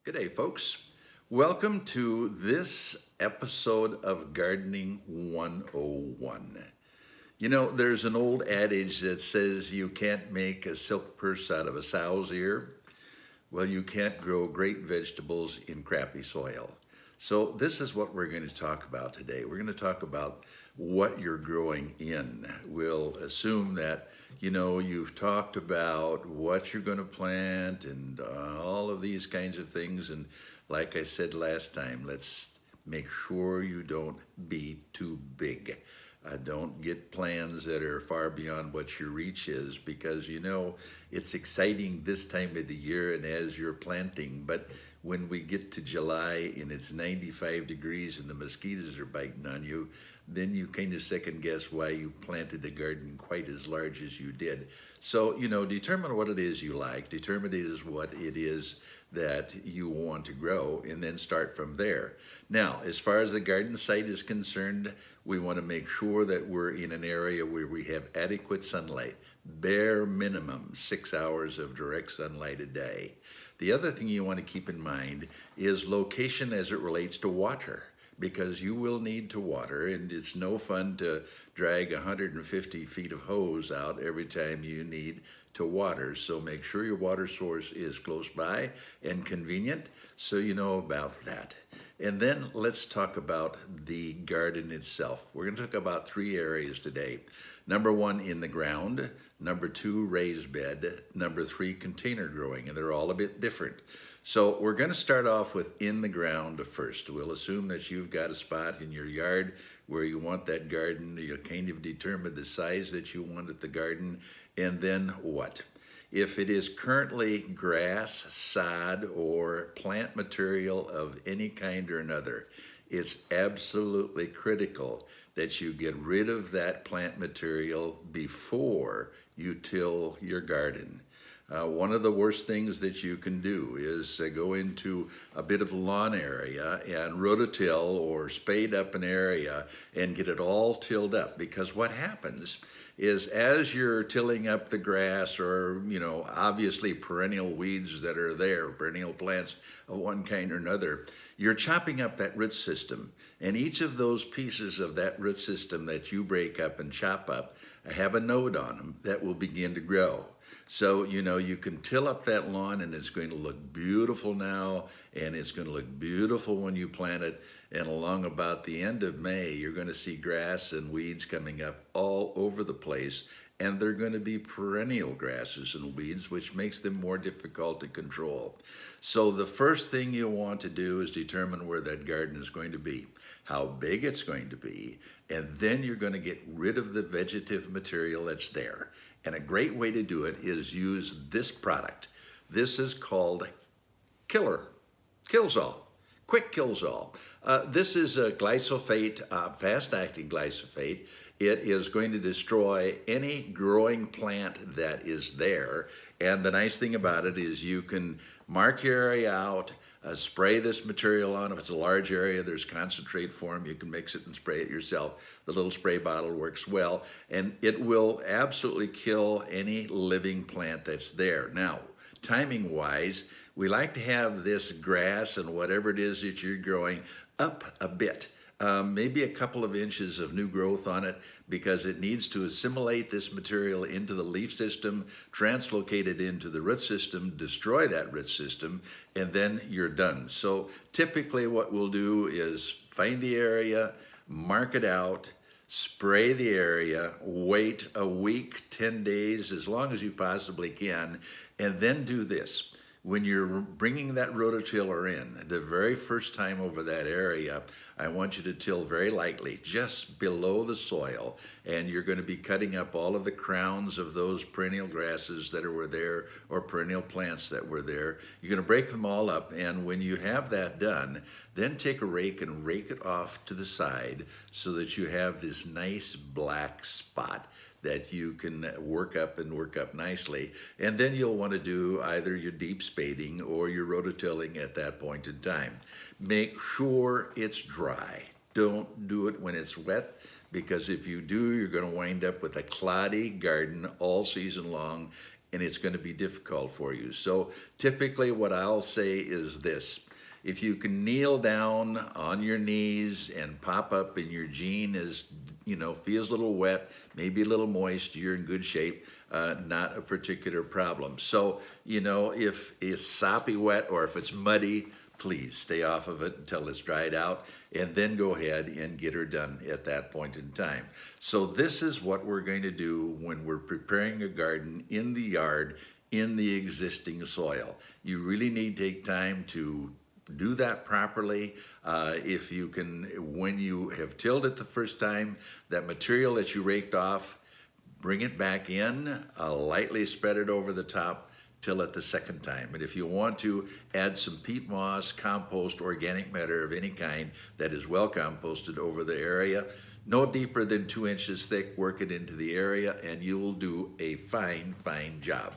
Good day, folks. Welcome to this episode of Gardening 101. You know, there's an old adage that says you can't make a silk purse out of a sow's ear. Well, you can't grow great vegetables in crappy soil. So, this is what we're going to talk about today. We're going to talk about what you're growing in. We'll assume that, you've talked about what you're going to plant and all of these kinds of things. And like I said last time, let's make sure you don't be too big. Don't get plans that are far beyond what your reach is because it's exciting this time of the year and as you're planting. But when we get to July and it's 95 degrees and the mosquitoes are biting on you, then you kind of second guess why you planted the garden quite as large as you did. So, determine what it is you like, determine it is what it is that you want to grow, and then start from there. Now, as far as the garden site is concerned, we want to make sure that we're in an area where we have adequate sunlight, bare minimum 6 hours of direct sunlight a day. The other thing you want to keep in mind is location as it relates to water, because you will need to water, and it's no fun to drag 150 feet of hose out every time you need to water. So make sure your water source is close by and convenient so you know about that. And then let's talk about the garden itself. We're going to talk about three areas today. Number one, in the ground. Number two, raised bed. Number three, container growing. And they're all a bit different. So we're going to start off with in the ground first. We'll assume that you've got a spot in your yard where you want that garden. You kind of determine the size that you want at the garden. And then what? If it is currently grass, sod, or plant material of any kind or another, it's absolutely critical that you get rid of that plant material before you till your garden. One of the worst things that you can do is go into a bit of lawn area and rototill or spade up an area and get it all tilled up, because what happens is as you're tilling up the grass or, obviously perennial weeds that are there, perennial plants of one kind or another, you're chopping up that root system. And each of those pieces of that root system that you break up and chop up have a node on them that will begin to grow. So, you can till up that lawn and it's going to look beautiful now, and it's going to look beautiful when you plant it. And along about the end of May, you're going to see grass and weeds coming up all over the place. And they're going to be perennial grasses and weeds, which makes them more difficult to control. So the first thing you want to do is determine where that garden is going to be, how big it's going to be, and then you're going to get rid of the vegetative material that's there. And a great way to do it is use this product. This is called Kills-All, Quick Kills-All. This is a glyphosate, fast-acting glyphosate. It is going to destroy any growing plant that is there. And the nice thing about it is you can mark your area out, spray this material on. If it's a large area, there's concentrate form. You can mix it and spray it yourself. The little spray bottle works well, and it will absolutely kill any living plant that's there. Now, timing-wise, we like to have this grass and whatever it is that you're growing up a bit. Maybe a couple of inches of new growth on it, because it needs to assimilate this material into the leaf system, translocate it into the root system, destroy that root system, and then you're done. So typically what we'll do is find the area, mark it out, spray the area, wait a week, 10 days, as long as you possibly can, and then do this. When you're bringing that rototiller in, the very first time over that area, I want you to till very lightly, just below the soil, and you're going to be cutting up all of the crowns of those perennial grasses that were there or perennial plants that were there. You're going to break them all up, and when you have that done, then take a rake and rake it off to the side so that you have this nice black spot that you can work up nicely. And then you'll want to do either your deep spading or your rototilling at that point in time. Make sure it's dry. Don't do it when it's wet, because if you do, you're going to wind up with a cloddy garden all season long, and it's going to be difficult for you. So typically what I'll say is this: if you can kneel down on your knees and pop up and your jean is, feels a little wet, maybe a little moist, you're in good shape. Not a particular problem. So, if it's soppy wet or if it's muddy, please stay off of it until it's dried out, and then go ahead and get her done at that point in time. So this is what we're going to do when we're preparing a garden in the yard in the existing soil. You really need to take time to do that properly. If you can, when you have tilled it the first time, that material that you raked off, bring it back in, lightly spread it over the top, till it the second time. And if you want to add some peat moss, compost, organic matter of any kind that is well composted over the area, no deeper than 2 inches thick, work it into the area and you will do a fine, fine job.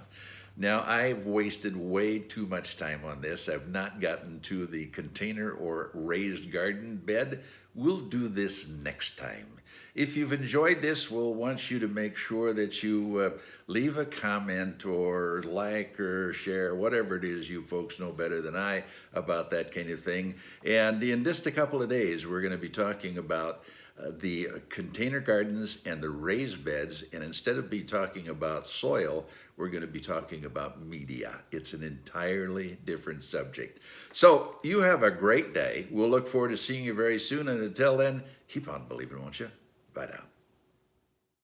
Now, I've wasted way too much time on this. I've not gotten to the container or raised garden bed. We'll do this next time. If you've enjoyed this, we'll want you to make sure that you leave a comment or like or share, whatever it is. You folks know better than I about that kind of thing. And in just a couple of days, we're going to be talking about the container gardens and the raised beds. And instead of talking about soil, we're going to be talking about media. It's an entirely different subject. So you have a great day. We'll look forward to seeing you very soon. And until then, keep on believing, won't you? Bye now.